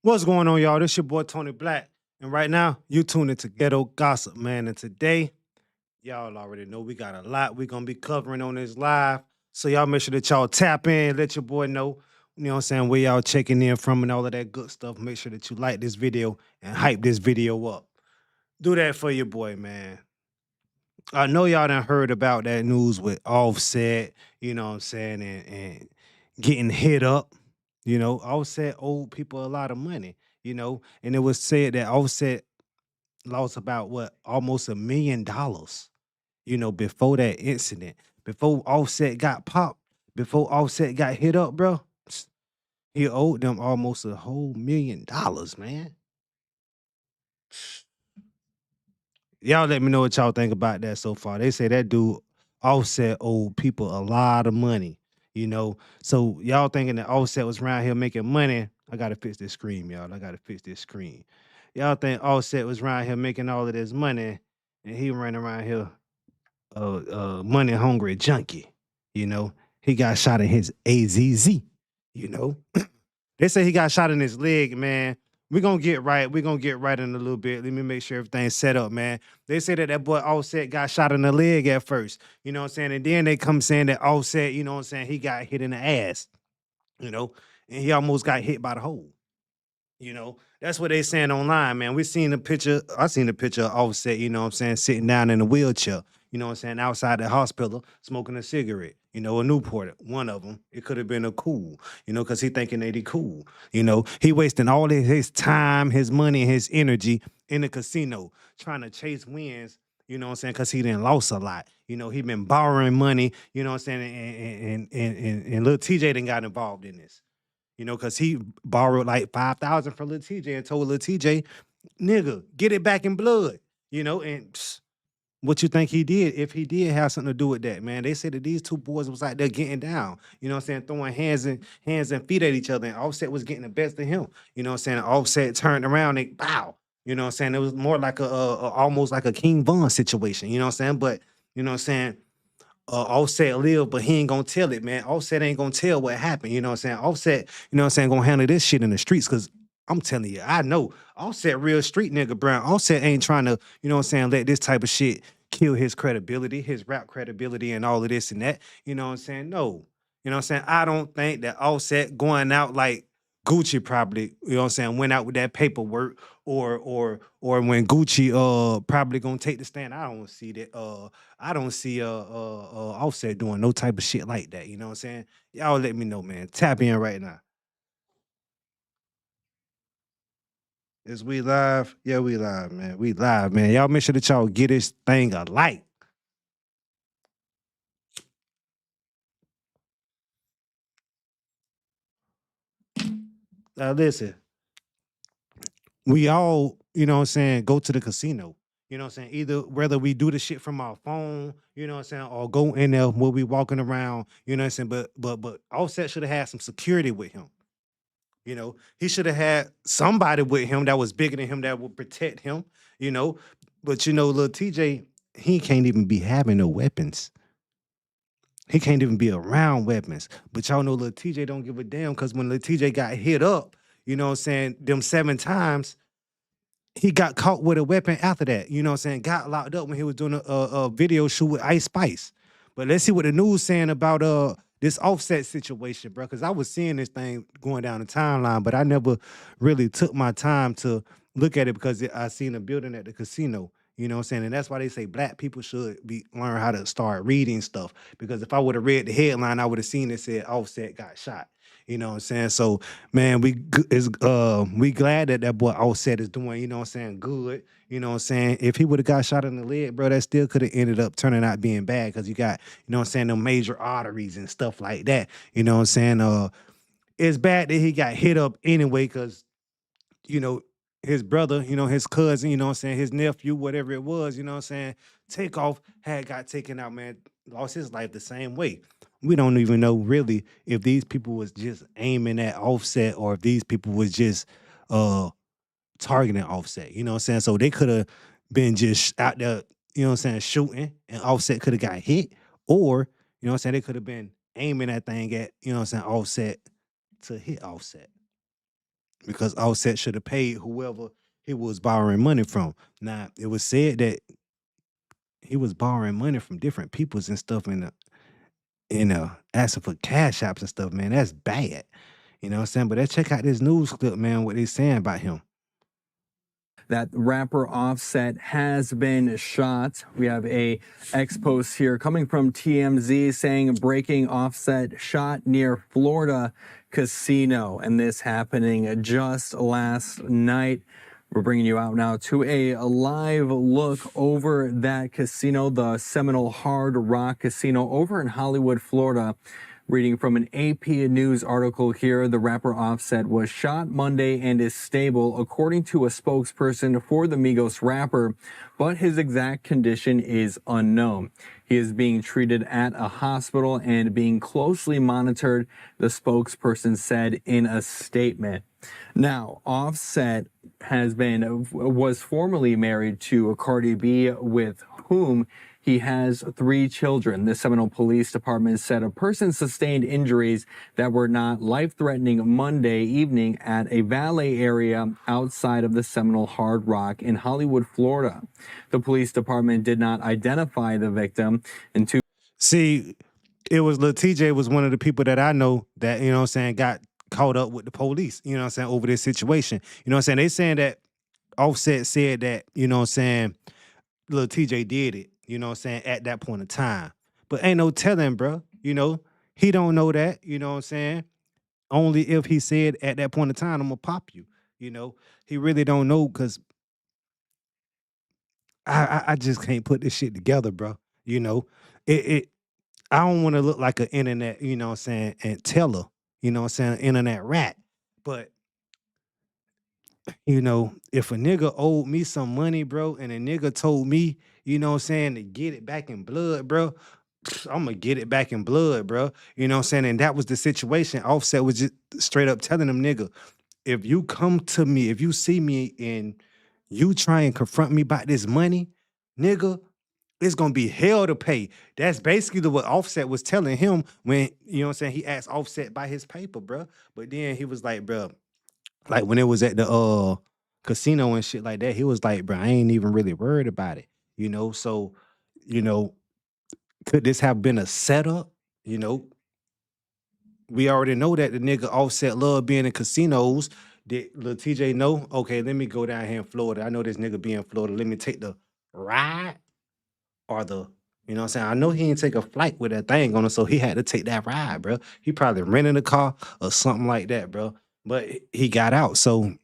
What's going on, y'all? This your boy Tony Black. And right now, you tuned into Ghetto Gossip, man. And today, y'all already know we got a lot we're gonna be covering on this live. So y'all make sure that y'all tap in, let your boy know, you know what I'm saying, where y'all checking in from and all of that good stuff. Make sure that you like this video and hype this video up. Do that for your boy, man. I know y'all done heard about that news with Offset, you know what I'm saying, and getting hit up. Offset owed people a lot of money, and it was said that Offset lost about what, almost $1 million, before that incident. Before Offset got popped, before Offset got hit up, bro, he owed them almost a whole $1 million, man. Y'all let me know what y'all think about that so far. They say that dude Offset owed people a lot of money, So y'all thinking that Offset was around here making money. I gotta fix this screen, y'all. I gotta fix this screen. Y'all think Offset was around here making all of this money and he running around here money hungry junkie, you know. He got shot in his AZZ, you know. They say he got shot in his leg, man. We're gonna get right. We're gonna get right in a little bit. Let me make sure everything's set up, man. They say that boy Offset got shot in the leg at first, you know what I'm saying? And then they come saying that Offset, you know what I'm saying, he got hit in the ass, you know, and he almost got hit by the hole. That's what they saying online, man. We seen the picture. I seen the picture of Offset, you know what I'm saying, sitting down in a wheelchair, you know what I'm saying, outside the hospital, smoking a cigarette, a Newport, one of them. It could have been a cool, because he thinking that he cool. He wasting all of his time, his money, and his energy in the casino trying to chase wins, you know what I'm saying, because he didn't lost a lot. He been borrowing money, you know what I'm saying, and little TJ didn't got involved in this. Because he borrowed like 5,000 from Lil TJ and told Lil TJ, nigga, get it back in blood. And what you think he did, if he did have something to do with that, man. They said that these two boys was out there getting down, you know what I'm saying, throwing hands and feet at each other, and Offset was getting the best of him. You know what I'm saying? Offset turned around and bow. You know what I'm saying? It was more like a almost like a King Von situation, you know what I'm saying? But you know what I'm saying? Offset live, but he ain't gonna tell it, man. Offset ain't gonna tell what happened. You know what I'm saying? Offset, you know what I'm saying, gonna handle this shit in the streets because I'm telling you, I know Offset real street nigga, Brown. Offset ain't trying to, you know what I'm saying, let this type of shit kill his credibility, his rap credibility, and all of this and that. You know what I'm saying? No. You know what I'm saying? I don't think that Offset going out like Gucci probably, you know what I'm saying, went out with that paperwork or when Gucci probably gonna take the stand. I don't see that. I don't see Offset doing no type of shit like that. You know what I'm saying? Y'all let me know, man. Tap in right now. Is we live? Yeah, we live, man. We live, man. Y'all make sure that y'all get this thing a like. Now listen, we all, you know what I'm saying, go to the casino. You know what I'm saying? Either whether we do the shit from our phone, you know what I'm saying, or go in there where we walking around, you know what I'm saying? But Offset should have had some security with him. He should have had somebody with him that was bigger than him that would protect him, you know. But little TJ, he can't even be having no weapons. He can't even be around weapons. But y'all know little TJ don't give a damn because when little TJ got hit up, you know what I'm saying, them 7 times, he got caught with a weapon after that. You know what I'm saying? Got locked up when he was doing a video shoot with Ice Spice. But let's see what the news saying about this Offset situation, bro. Because I was seeing this thing going down the timeline, but I never really took my time to look at it because I seen a building at the casino. You know what I'm saying? And that's why they say black people should be learn how to start reading stuff. Because if I would have read the headline, I would have seen it said Offset got shot. You know what I'm saying? So man, we glad that boy Offset is doing, you know what I'm saying, good. You know what I'm saying? If he would have got shot in the leg, bro, that still could have ended up turning out being bad because you got, you know what I'm saying, them major arteries and stuff like that. You know what I'm saying? It's bad that he got hit up anyway, because, you know, his brother, his cousin, you know what I'm saying, his nephew, whatever it was, you know what I'm saying, Takeoff had got taken out, man, lost his life the same way. We don't even know really if these people was just aiming at Offset or if these people was just uh targeting Offset, you know what I'm saying? So they could have been just out there, you know what I'm saying, shooting and Offset could have got hit, or, you know what I'm saying, they could have been aiming that thing at, you know what I'm saying, Offset to hit Offset. because Offset should have paid whoever he was borrowing money from. Now it was said that he was borrowing money from different peoples and stuff asking for cash apps and stuff, man. That's bad. You know what I'm saying? But let's check out this news clip, man, what they saying about him. That rapper Offset has been shot. We have a X post here coming from TMZ saying breaking Offset shot near Florida casino, and this happening just last night. We're bringing you out now to a live look over that casino, the Seminole Hard Rock Casino over in Hollywood, Florida. Reading from an AP News article here, the rapper Offset was shot Monday and is stable, according to a spokesperson for the Migos rapper, but his exact condition is unknown. He is being treated at a hospital and being closely monitored, the spokesperson said in a statement. Now, Offset was formerly married to Cardi B, with whom he has 3 children. The Seminole Police Department said a person sustained injuries that were not life-threatening Monday evening at a valet area outside of the Seminole Hard Rock in Hollywood, Florida. The police department did not identify the victim. See, it was Lil TJ was one of the people that I know that, you know what I'm saying, got caught up with the police, you know what I'm saying, over this situation. You know what I'm saying? They saying that Offset said that, you know what I'm saying, Lil TJ did it, you know what I'm saying, at that point in time. But ain't no telling, bro. You know, he don't know that, you know what I'm saying? Only if he said at that point in time, I'm gonna pop you. You know, he really don't know because I just can't put this shit together, bro. You know, it I don't want to look like an internet, you know what I'm saying, and teller, you know what I'm saying, internet rat. But you know, if a nigga owed me some money, bro, and a nigga told me, you know what I'm saying, to get it back in blood, bro, I'm gonna get it back in blood, bro. You know what I'm saying? And that was the situation. Offset was just straight up telling them, nigga, if you come to me, if you see me and you try and confront me about this money, nigga, it's gonna be hell to pay. That's basically what Offset was telling him when, you know what I'm saying, he asked Offset by his paper, bro. But then he was like, bro, like when it was at the casino and shit like that, he was like, bro, I ain't even really worried about it. You know, so, you know, could this have been a setup? You know, we already know that the nigga Offset love being in casinos. Did Lil TJ know? Okay, let me go down here in Florida. I know this nigga be in Florida. Let me take the ride or you know what I'm saying? I know he didn't take a flight with that thing on him, so he had to take that ride, bro. He probably rented a car or something like that, bro. But he got out. So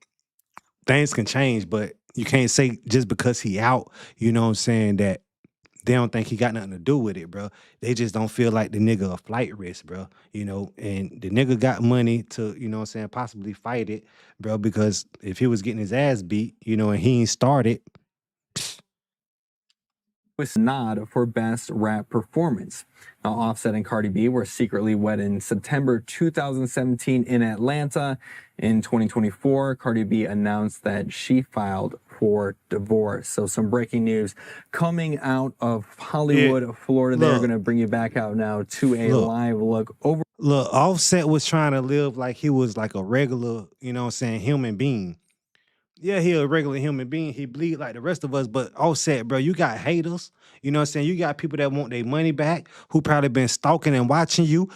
things can change, but you can't say just because he out, you know what I'm saying, that they don't think he got nothing to do with it, bro. They just don't feel like the nigga a flight risk, bro. You know, and the nigga got money to, you know what I'm saying, possibly fight it, bro, because if he was getting his ass beat, you know, and he ain't started, Was nod for best rap performance. Now, Offset and Cardi B were secretly wed in September 2017 in Atlanta. In 2024, Cardi B announced that she filed for divorce. So some breaking news coming out of Hollywood, Florida. They're going to bring you back out now to a live look over. Look, Offset was trying to live like he was like a regular, you know what I'm saying, human being. Yeah, he a regular human being. He bleed like the rest of us, but Offset, bro, you got haters. You know what I'm saying? You got people that want their money back, who probably been stalking and watching you.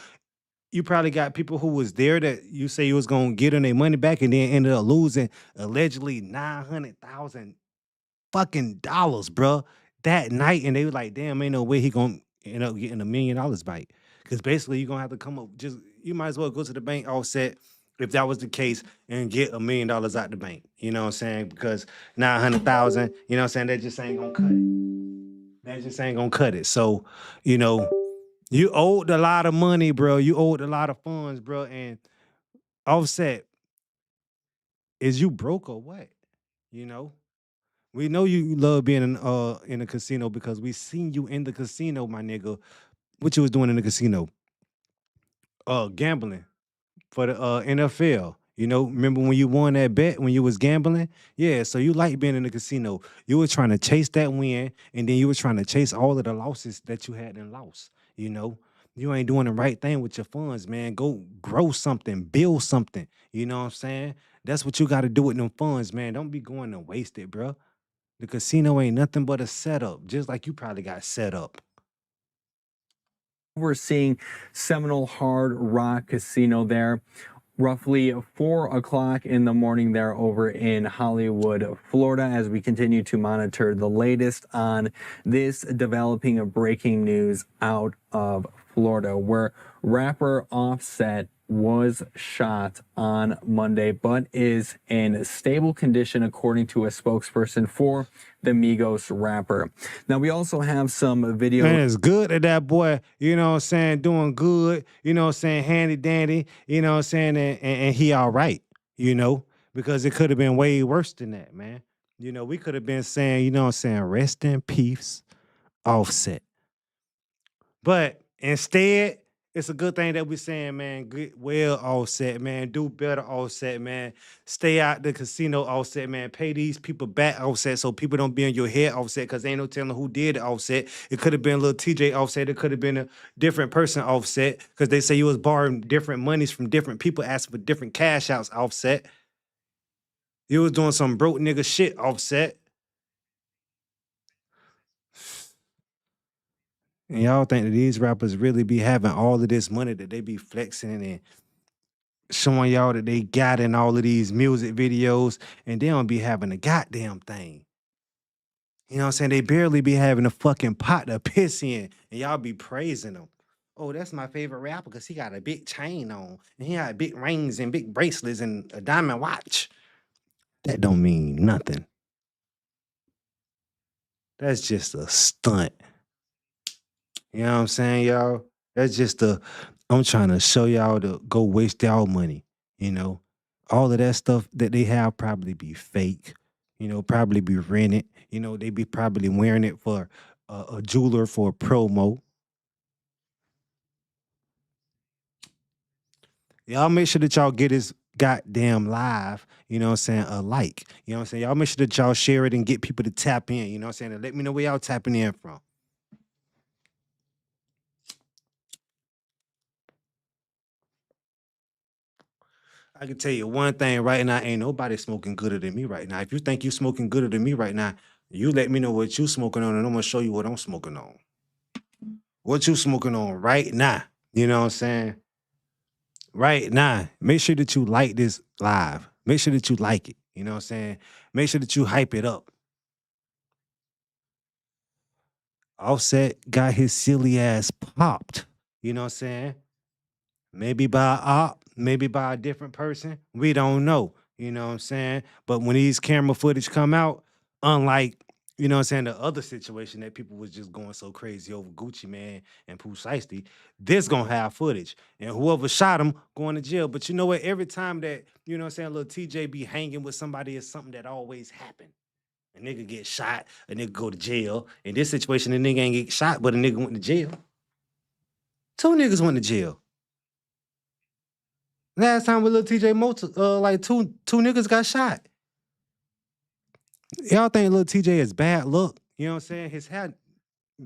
You probably got people who was there that you say you was gonna get them their money back and then ended up losing allegedly 900,000 fucking dollars, bro, that night. And they were like, damn, ain't no way he gonna end up getting $1 million back. Cause basically you're gonna have to come up, just you might as well go to the bank Offset if that was the case and get $1 million out the bank. You know what I'm saying? Because 900,000, you know what I'm saying, that just ain't gonna cut it. That just ain't gonna cut it. So, you know, you owed a lot of money, bro. You owed a lot of funds, bro. And Offset, is you broke or what? You know? We know you love being in a casino because we seen you in the casino, my nigga. What you was doing in the casino? Gambling for the NFL. You know, remember when you won that bet when you was gambling? Yeah, so you like being in the casino. You were trying to chase that win, and then you were trying to chase all of the losses that you had and lost. You know, You ain't doing the right thing with your funds, man. Go grow something, build something. You know what I'm saying? That's what you got to do with them funds, man. Don't be going to waste it, bro. The casino ain't nothing but a setup, just like you probably got set up. We're seeing Seminole Hard Rock Casino there. Roughly 4 o'clock in the morning there over in Hollywood, Florida, as we continue to monitor the latest on this developing breaking news out of Florida, where rapper Offset was shot on Monday, but is in stable condition, according to a spokesperson for the Migos rapper. Now, we also have some video. Man, it's good that that boy, you know what I'm saying, doing good, you know what I'm saying, handy dandy, you know what I'm saying, and he all right, you know, because it could have been way worse than that, man. You know, we could have been saying, you know what I'm saying, rest in peace, Offset. But instead, it's a good thing that we're saying, man, get well, Offset, man. Do better, Offset, man. Stay out the casino, Offset, man. Pay these people back, Offset, so people don't be in your head, Offset, because ain't no telling who did it, Offset. It could have been little TJ Offset. It could have been a different person, Offset, because they say you was borrowing different monies from different people, asking for different cash outs, Offset. You was doing some broke nigga shit, Offset. And y'all think that these rappers really be having all of this money that they be flexing and showing y'all that they got in all of these music videos, and they don't be having a goddamn thing. You know what I'm saying? They barely be having a fucking pot to piss in, and y'all be praising them. Oh, that's my favorite rapper because he got a big chain on, and he got big rings and big bracelets and a diamond watch. That don't mean nothing. That's just a stunt. You know what I'm saying, y'all? That's just I'm trying to show y'all to go waste y'all money, you know? All of that stuff that they have probably be fake, you know, probably be rented. You know, they be probably wearing it for a jeweler for a promo. Y'all make sure that y'all get his goddamn live, you know what I'm saying, a like. You know what I'm saying? Y'all make sure that y'all share it and get people to tap in, you know what I'm saying? And let me know where y'all tapping in from. I can tell you one thing right now, ain't nobody smoking gooder than me right now. If you think you smoking gooder than me right now, you let me know what you smoking on, and I'm gonna show you what I'm smoking on. What you smoking on right now? You know what I'm saying? Right now. Make sure that you like this live. Make sure that you like it. You know what I'm saying? Make sure that you hype it up. Offset got his silly ass popped. You know what I'm saying? Maybe by a op, maybe by a different person. We don't know. You know what I'm saying? But when these camera footage come out, unlike, you know what I'm saying, the other situation that people was just going so crazy over Gucci Man and Pooh Shiesty, this gonna have footage. And whoever shot him going to jail. But you know what? Every time that, you know what I'm saying, little TJ be hanging with somebody, it's something that always happen. A nigga get shot, a nigga go to jail. In this situation, the nigga ain't get shot, but a nigga went to jail. Two niggas went to jail. Last time with little TJ Motor, like two niggas got shot. Y'all think little TJ is bad luck? You know what I'm saying? His hair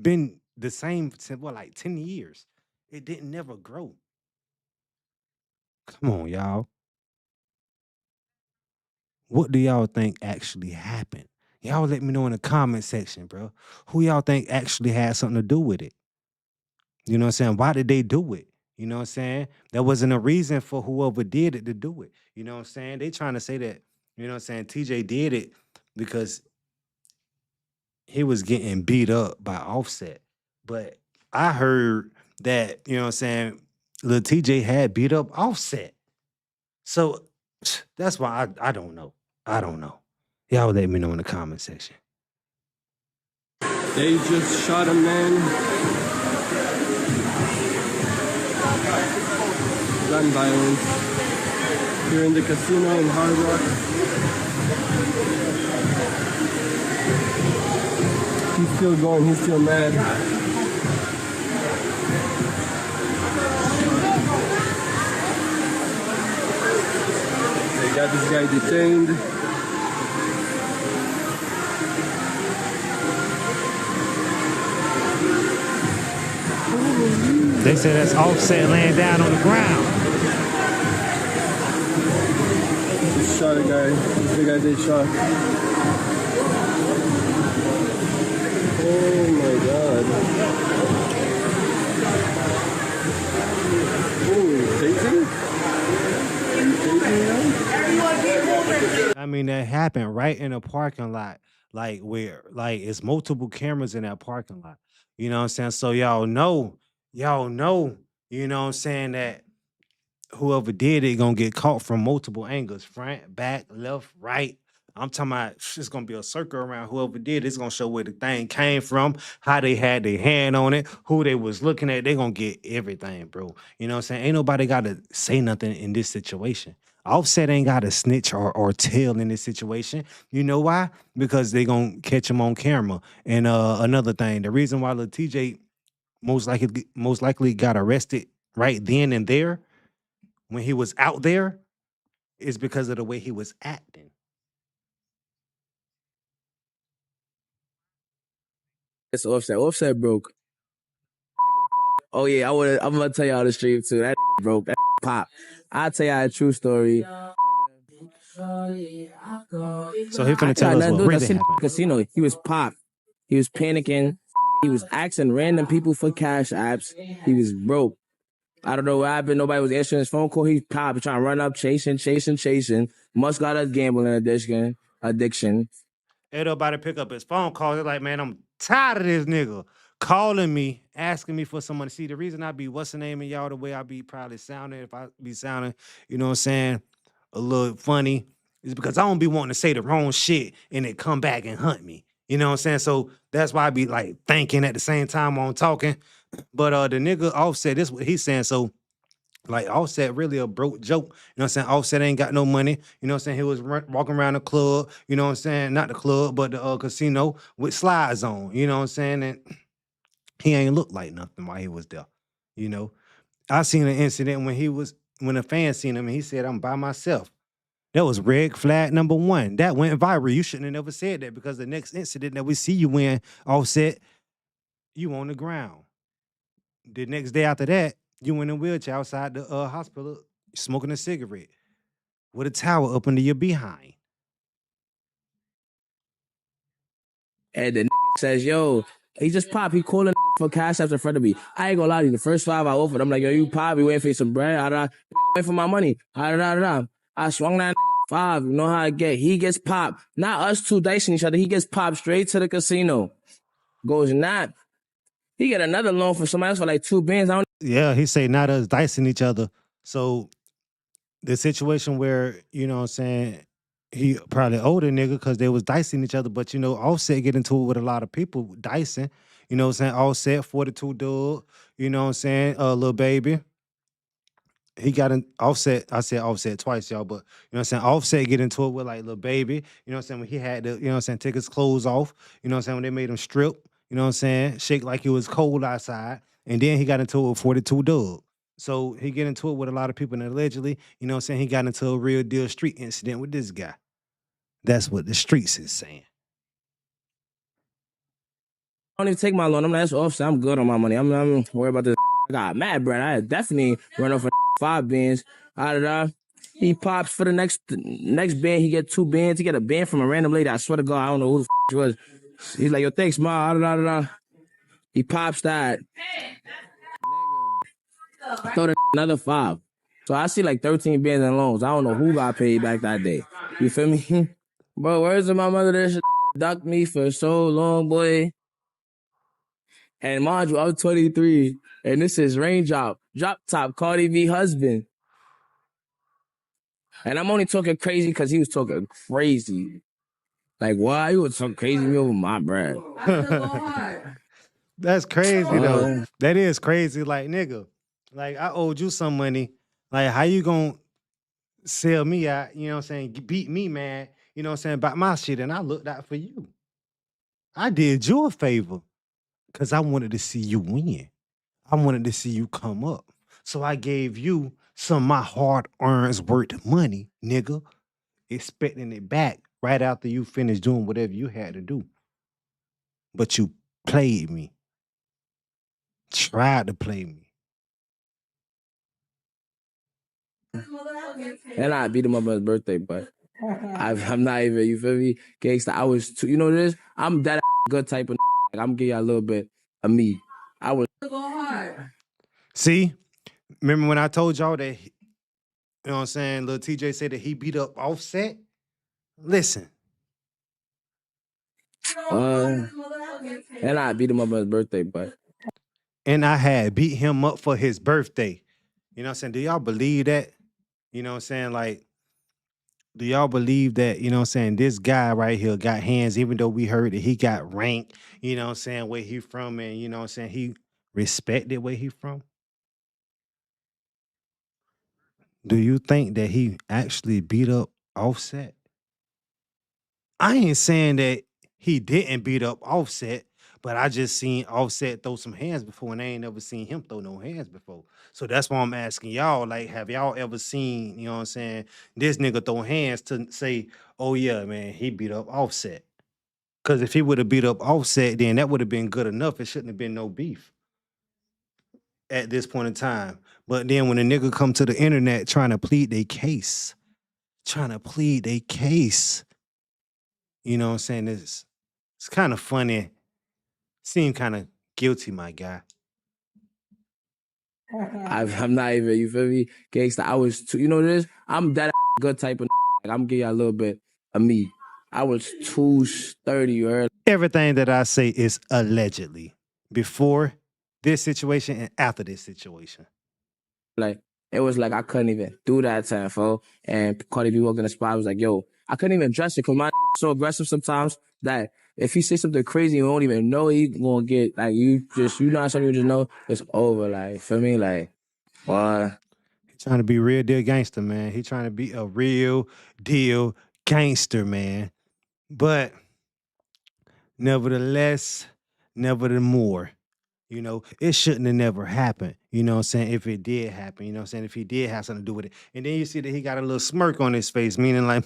been the same since what, like 10 years. It didn't never grow. Come on, y'all. What do y'all think actually happened? Y'all let me know in the comment section, bro. Who y'all think actually had something to do with it? You know what I'm saying? Why did they do it? You know what I'm saying? There wasn't a reason for whoever did it to do it. You know what I'm saying? They trying to say that, you know what I'm saying, TJ did it because he was getting beat up by Offset. But I heard that, you know what I'm saying, Lil TJ had beat up Offset. So that's why I don't know. I don't know. Y'all let me know in the comment section. They just shot a man. Gun violence here in the casino in Hard Rock. He's still going, he's still mad. They got this guy detained. Holy. They said that's Offset laying down on the ground. Just shot a guy. This big guy did shot. Oh my god. Oh, tasing? Are you tasing now? I mean, that happened right in a parking lot, like where like it's multiple cameras in that parking lot. You know what I'm saying? So y'all know, you know what I'm saying, that whoever did it gonna get caught from multiple angles, front, back, left, right. I'm talking about it's gonna be a circle around whoever did it. It's gonna show where the thing came from, how they had their hand on it, who they was looking at. They gonna get everything, bro. You know what I'm saying? Ain't nobody gotta say nothing in this situation. Offset ain't gotta snitch or tell in this situation. You know why? Because they gonna catch him on camera. And another thing, the reason why Lil TJ most likely got arrested right then and there when he was out there is because of the way he was acting. It's Offset. Offset broke. Oh yeah, I'm gonna tell y'all the stream too. That nigga broke. That nigga pop. I'll tell y'all a true story. So he I finna think I tell us nothing what to do with really that shit in happened. the casino. He was pop. He was panicking. He was asking random people for cash apps. He was broke. I don't know what happened. Nobody was answering his phone call. He popped, trying to run up, chasing. Must got a gambling addiction. Ain't nobody pick up his phone call. They're like, man, I'm tired of this nigga calling me, asking me for some money. See, the reason I be what's the name of y'all the way I be probably sounding, if I be sounding, you know what I'm saying, a little funny, is because I don't be wanting to say the wrong shit and it come back and hunt me. You know what I'm saying? So that's why I be like thinking at the same time on talking. But the nigga Offset, this what he's saying. So like Offset really a broke joke. You know what I'm saying? Offset ain't got no money. You know what I'm saying? He was walking around the club, you know what I'm saying? Not the club, but the casino with slides on. You know what I'm saying? And he ain't look like nothing while he was there. You know? I seen an incident when a fan seen him and he said, I'm by myself. That was red flag number one. That went viral. You shouldn't have never said that because the next incident that we see you in, Offset, you on the ground. The next day after that, you in a wheelchair outside the hospital smoking a cigarette with a towel up under your behind. And the nigga says, yo, he just pop. He calling for cash apps in front of me. I ain't gonna lie to you. The first 5 I offered, I'm like, yo, you pop. You waiting for some bread? Waiting for my money. I swung that nigga 5. You know how I get. He gets popped. Not us two dicing each other. He gets popped straight to the casino. Goes not. He get another loan from somebody else for like 2 bands. I don't. Yeah, he say not us dicing each other. So the situation where, you know what I'm saying, he probably owed a nigga because they was dicing each other, but you know, Offset get into it with a lot of people dicing. You know what I'm saying? Offset, 42 Dog, you know what I'm saying? Little baby. He got an Offset. I said Offset twice, y'all, but you know what I'm saying? Offset get into it with like Little Baby. You know what I'm saying? When he had to, you know what I'm saying, take his clothes off. You know what I'm saying? When they made him strip, you know what I'm saying? Shake like it was cold outside. And then he got into it with 42 Doug. So he get into it with a lot of people, and allegedly, you know what I'm saying, he got into a real deal street incident with this guy. That's what the streets is saying. I don't even take my loan. I'm like, that's Offset. I'm good on my money. I'm worried about this. I got mad, bro. I definitely run off for 5 bands. He pops for the next band. He get 2 bands. He get a band from a random lady. I swear to God, I don't know who the she was. He's like, yo, thanks, ma. He pops that. Throw the another 5. So I see like 13 bands in loans. I don't know who got paid back that day. You feel me? Bro, where's my mother? This shit ducked me for so long, boy. And mind you, I'm 23, and this is Raindrop, Drop Top, Cardi B husband. And I'm only talking crazy because he was talking crazy. Like, why you was talking crazy me over my bread? That's crazy though. That is crazy. Like, nigga, like I owed you some money. Like, how you gonna sell me out, you know what I'm saying, beat me, man, you know what I'm saying, about my shit, and I looked out for you. I did you a favor because I wanted to see you win. I wanted to see you come up. So I gave you some of my hard-earned worth money, nigga, expecting it back right after you finished doing whatever you had to do. But you played me. Tried to play me. And I beat him up on his birthday, but I'm not even, you feel me? Gangsta, I was too, you know what it is? I'm that good type of nigga. Like, I'm giving y'all a little bit of me. I was. See, remember when I told y'all that, you know what I'm saying, Lil TJ said that he beat up Offset? Listen. And I beat him up on his birthday, but. And I had beat him up for his birthday. You know what I'm saying? Do y'all believe that? You know what I'm saying? Like, do y'all believe that, you know what I'm saying, this guy right here got hands, even though we heard that he got ranked, you know what I'm saying, where he from, and you know what I'm saying, he respected where he from? Do you think that he actually beat up Offset? I ain't saying that he didn't beat up Offset, but I just seen Offset throw some hands before, and I ain't never seen him throw no hands before. So that's why I'm asking y'all, like, have y'all ever seen, you know what I'm saying, this nigga throw hands to say, oh yeah, man, he beat up Offset? Because if he would have beat up Offset, then that would have been good enough. It shouldn't have been no beef at this point in time. But then when a nigga come to the internet trying to plead their case, you know what I'm saying? It's kind of funny. Seem kind of guilty, my guy. I'm not even, you feel me? Gangsta, I was too, you know what it is? I'm that good type of nigga. Like, I'm giving y'all a little bit of me. I was 230 early. Everything that I say is allegedly. Before this situation and after this situation. Like, it was like I couldn't even do that time, fo. And Cardi B walked in the spot. I was like, yo, I couldn't even address it because my nigga's so aggressive sometimes that if he say something crazy, you won't even know he gonna get, like, you know, something you just know it's over. Like, feel me? Like, what? He trying to be real deal gangster, man. He trying to be a real deal gangster, man. But nevertheless, nevermore, you know, it shouldn't have never happened. You know what I'm saying? If it did happen, you know what I'm saying? If he did have something to do with it. And then you see that he got a little smirk on his face, meaning like,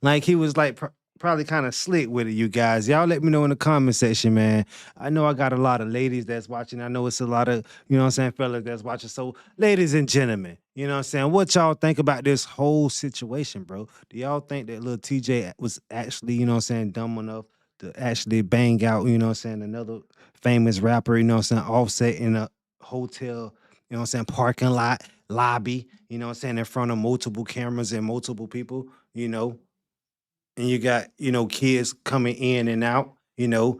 like he was like probably kind of slick with it, you guys. Y'all let me know in the comment section, man. I know I got a lot of ladies that's watching. I know it's a lot of, you know what I'm saying, fellas that's watching. So, ladies and gentlemen, you know what I'm saying? What y'all think about this whole situation, bro? Do y'all think that little TJ was actually, you know what I'm saying, dumb enough to actually bang out, you know what I'm saying, another famous rapper, you know what I'm saying, Offset in a hotel, you know what I'm saying, parking lot, lobby, you know what I'm saying, in front of multiple cameras and multiple people, you know? And you got, you know, kids coming in and out, you know,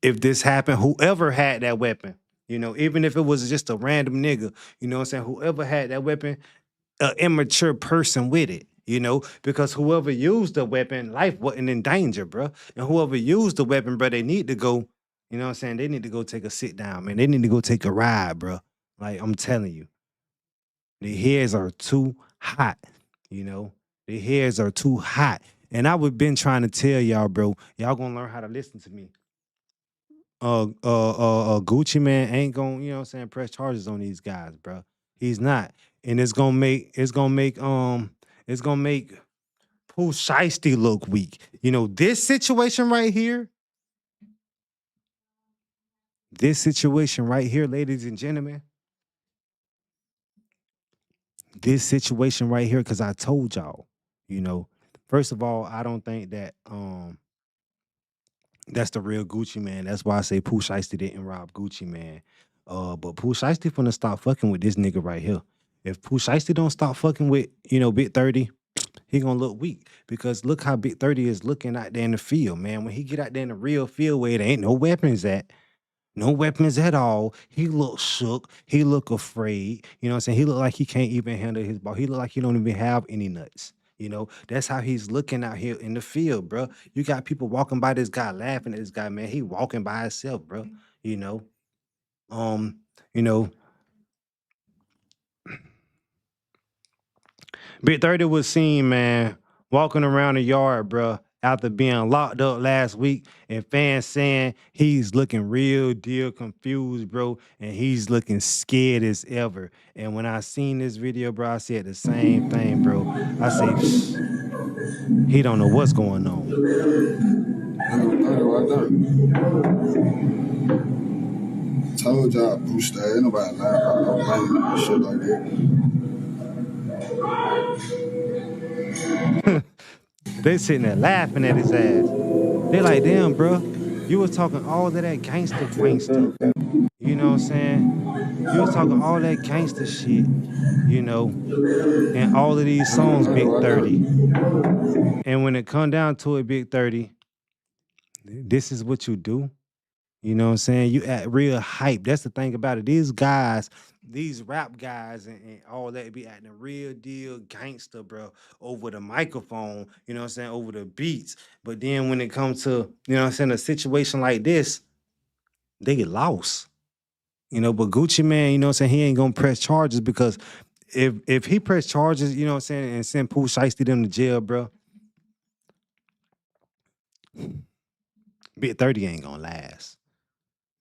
if this happened, whoever had that weapon, you know, even if it was just a random nigga, you know what I'm saying, whoever had that weapon, an immature person with it, you know, because whoever used the weapon, life wasn't in danger, bro. And whoever used the weapon, bro, they need to go, you know what I'm saying, they need to go take a sit down, man. They need to go take a ride, bro. Like, I'm telling you, the hairs are too hot, you know. The hairs are too hot. And I would been trying to tell y'all, bro, y'all gonna learn how to listen to me. Gucci Man ain't gonna, you know what I'm saying, press charges on these guys, bro. He's not. And it's gonna make Pooh Shiesty look weak. You know, this situation right here, ladies and gentlemen, this situation right here, because I told y'all, you know, first of all, I don't think that that's the real Gucci Man. That's why I say Pooh Shiesty didn't rob Gucci Man. But Pooh Shiesty finna stop fucking with this nigga right here. If Pooh Shiesty don't stop fucking with, you know, Big 30, he gonna look weak. Because look how Big 30 is looking out there in the field, man. When he get out there in the real field where there ain't no weapons at, no weapons at all. He look shook. He look afraid. You know what I'm saying? He look like he can't even handle his ball. He look like he don't even have any nuts. You know, that's how he's looking out here in the field, bro. You got people walking by this guy, laughing at this guy, man. He walking by himself, bro. You know, um, you know, Big 30 was seen, man, walking around the yard, bro, after being locked up last week, and fans saying he's looking real deal confused, bro, and he's looking scared as ever. And when I seen this video, bro, I said the same thing, bro. I say, he don't know what's going on. Told y'all, boost that. Ain't nobody lying about no money and shit like that. They sitting there laughing at his ass. They like, damn, bro, you was talking all of that gangster wankster. You know what I'm saying? You was talking all that gangster shit, you know, and all of these songs, Big 30. And when it come down to it, Big 30, this is what you do. You know what I'm saying? You act real hype. That's the thing about it. These guys, these rap guys and all that be acting real deal gangster, bro, over the microphone, you know what I'm saying, over the beats. But then when it comes to, you know what I'm saying, a situation like this, they get lost. You know, but Gucci Man, you know what I'm saying, he ain't gonna press charges because if he press charges, you know what I'm saying, and send Pooh Shiesty them to jail, bro, Big 30 ain't gonna last.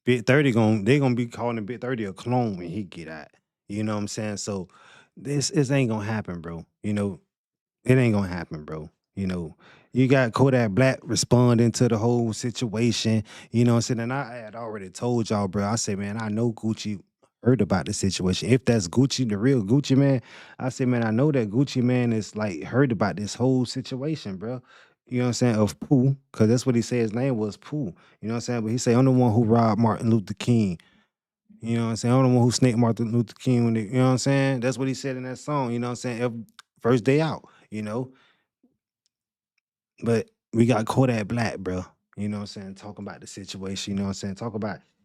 Big 30 they gonna be calling Big 30 a clone when he get out. You know what I'm saying? So this ain't gonna happen, bro. You know, it ain't gonna happen, bro. You know, you got Kodak Black responding to the whole situation. You know what I'm saying? And I had already told y'all, bro. I said, man, I know Gucci heard about the situation. If that's Gucci, the real Gucci man, I said, man, I know that Gucci man is like heard about this whole situation, bro. You know what I'm saying? Of Pooh, because that's what he said his name was, Pooh. You know what I'm saying? But he said, I'm the one who robbed Martin Luther King. You know what I'm saying? I'm the one who snaked Martin Luther King when you know what I'm saying? That's what he said in that song, you know what I'm saying? First day out, you know? But we got Kodak Black, bro. You know what I'm saying? Talking about the situation, you know what I'm saying?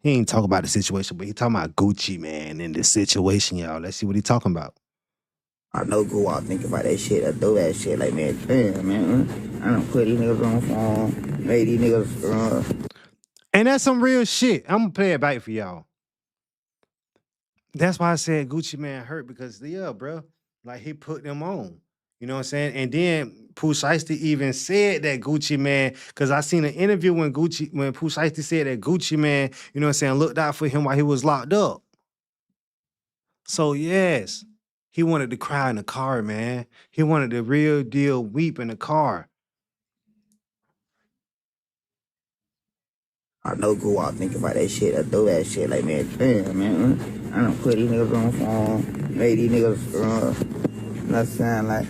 He ain't talking about the situation, but he talking about Gucci, man, in this situation, y'all. Let's see what he talking about. I know go out thinking about that shit, I throw that shit like, man, damn, man. I done put these niggas on phone, made these niggas, And that's some real shit. I'm gonna play it back for y'all. That's why I said Gucci Man hurt because, yeah, bro, like he put them on. You know what I'm saying? And then Pooh Shiesty even said that Gucci Man, because I seen an interview when Pooh Shiesty said that Gucci Man, you know what I'm saying, looked out for him while he was locked up. So yes, he wanted to cry in the car, man. He wanted the real deal weep in the car. I know go out thinking about that shit, I throw that shit like, man, damn, man. I done put these niggas on phone, made these niggas, not saying like,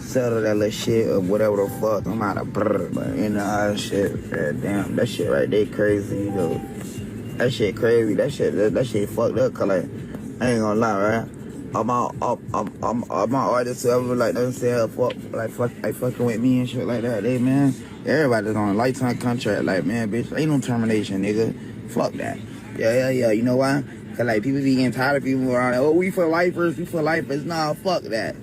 settle that little shit or whatever the fuck. I'm out of brr, but you know, shit, yeah, damn, that shit right there crazy, you know. That shit crazy. That shit fucked up. Cause like, I ain't gonna lie, right? All my artists who ever like don't say fucking with me and shit like that. They man, everybody's on a lifetime contract. Like man, bitch, ain't no termination, nigga. Fuck that. Yeah. You know why? Cause like people be getting tired of people around. Like, oh, we for lifers. Nah, fuck that.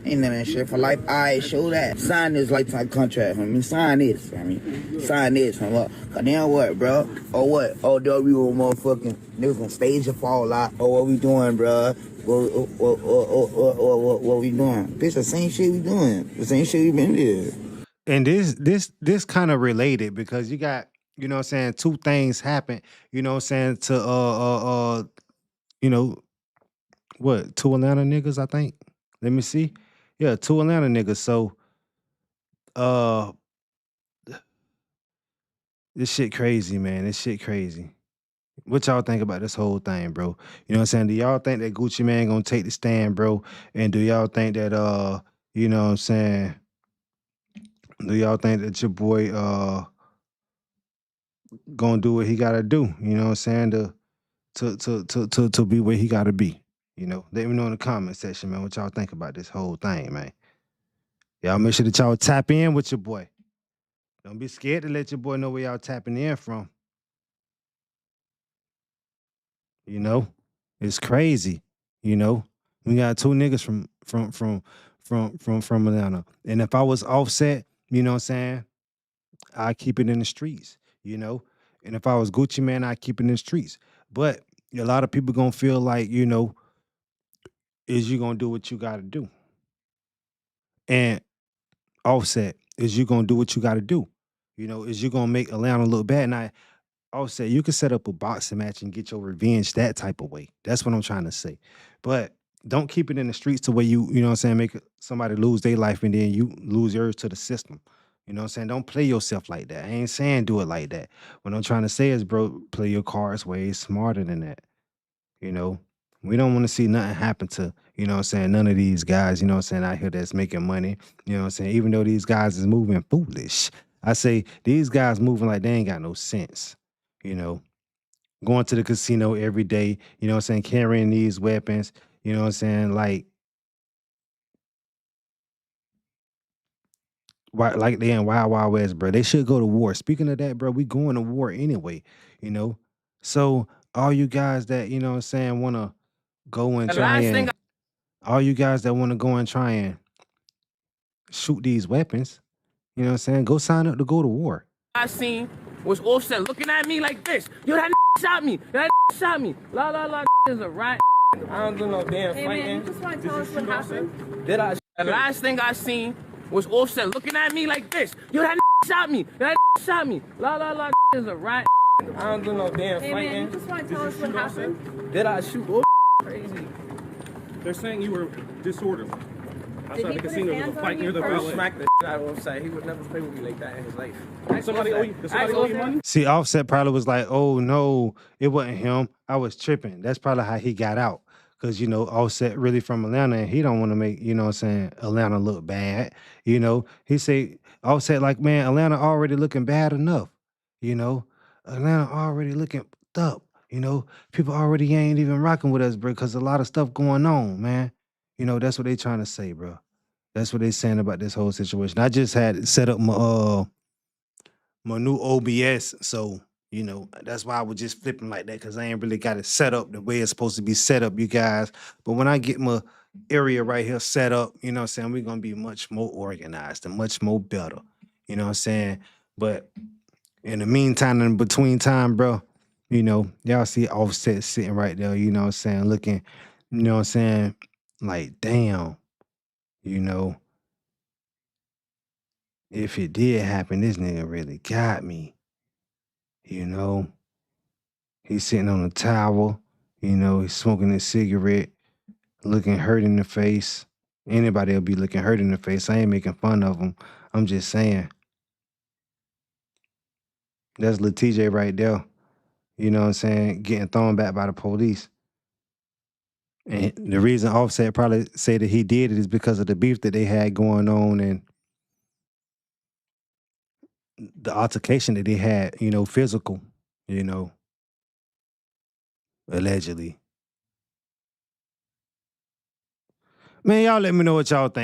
Ain't none of that shit for life. I show that. Sign this lifetime contract, homie. Sign this, homie. Sign this, homie. Cause then what, bro? Or what? Oh, dog, we will motherfucking niggas gonna stage and fall out. Oh, what we doing, bro? What we doing? Bitch, the same shit we doing. The same shit we been doing. And this kind of related because you got, you know what I'm saying, two things happen, you know what I'm saying, to you know, what, two Atlanta niggas, I think. Let me see. Yeah, two Atlanta niggas. So uh this shit crazy, man. This shit crazy. What y'all think about this whole thing, bro? You know what I'm saying? Do y'all think that Gucci Man gonna take the stand, bro? And do y'all think that you know what I'm saying? Do y'all think that your boy gonna do what he gotta do? You know what I'm saying? To be where he gotta be. You know, let me know in the comment section, man, what y'all think about this whole thing, man. Y'all make sure that y'all tap in with your boy. Don't be scared to let your boy know where y'all tapping in from. You know, it's crazy. You know, we got two niggas from Atlanta, and if I was Offset, you know what I'm saying, I keep it in the streets. You know, and if I was Gucci Man, I keep it in the streets. But a lot of people gonna feel like, you know, is you gonna do what you gotta do, and Offset is you gonna do what you gotta do. You know, is you gonna make Atlanta look bad? And Offset, you can set up a boxing match and get your revenge that type of way. That's what I'm trying to say. But don't keep it in the streets to where you know what I'm saying, make somebody lose their life and then you lose yours to the system. You know what I'm saying? Don't play yourself like that. I ain't saying do it like that. What I'm trying to say is, bro, play your cards way smarter than that. You know, we don't want to see nothing happen to, You know what I'm saying? None of these guys, you know what I'm saying, out here that's making money. You know what I'm saying? Even though these guys is moving foolish. I say these guys moving like they ain't got no sense. You know, going to the casino every day, you know what I'm saying, carrying these weapons, you know what I'm saying, like they in Wild Wild West, bro. They should go to war. Speaking of that, bro, we going to war anyway, you know. So all you guys that, you know what I'm saying, wanna go and The try last thing and all you guys that wanna go and try and shoot these weapons, you know what I'm saying, go sign up to go to war. I seen was Offset looking at me like this. Yo, that shot me. That shot me. La la la is a rat. I don't do no damn Hey fighting. man, you just want to tell us what happened? Did I? The last thing I seen was Offset looking at me like this. Yo, that shot me. That shot me. La la la is a rat. I don't do no damn Hey fighting. man, you just want to tell us what happened? Did I shoot? Oh, Crazy. They're saying you were disorderly. Did Outside he the put his casino, there hands was a on fight you near the first? valet. smack the shit out of Offset. He would never play with me like that in his life. Somebody owe you, does somebody owe you money? See, Offset probably was like, oh no, it wasn't him. I was tripping. That's probably how he got out. Cause you know, Offset really from Atlanta and he don't want to make, you know what I'm saying, Atlanta look bad. You know, he say Offset like, man, Atlanta already looking bad enough. You know, Atlanta already looking up. You know, people already ain't even rocking with us, bro, because a lot of stuff going on, man. You know, that's what they trying to say, bro. That's what they saying about this whole situation. I just had set up my new OBS, so you know that's why I was just flipping like that because I ain't really got it set up the way it's supposed to be set up, you guys. But when I get my area right here set up, you know what I'm saying, we're gonna be much more organized and much more better. You know what I'm saying? But in the meantime, in between time, bro, you know, y'all see Offset sitting right there, you know what I'm saying, looking, you know what I'm saying, like damn, you know. If it did happen, this nigga really got me. You know, he's sitting on a towel. You know, he's smoking a cigarette, looking hurt in the face. Anybody will be looking hurt in the face. I ain't making fun of him. I'm just saying. That's Lil TJ right there. You know what I'm saying? Getting thrown back by the police. And the reason Offset probably say that he did it is because of the beef that they had going on and the altercation that they had, you know, physical, you know, allegedly. Man, y'all let me know what y'all think.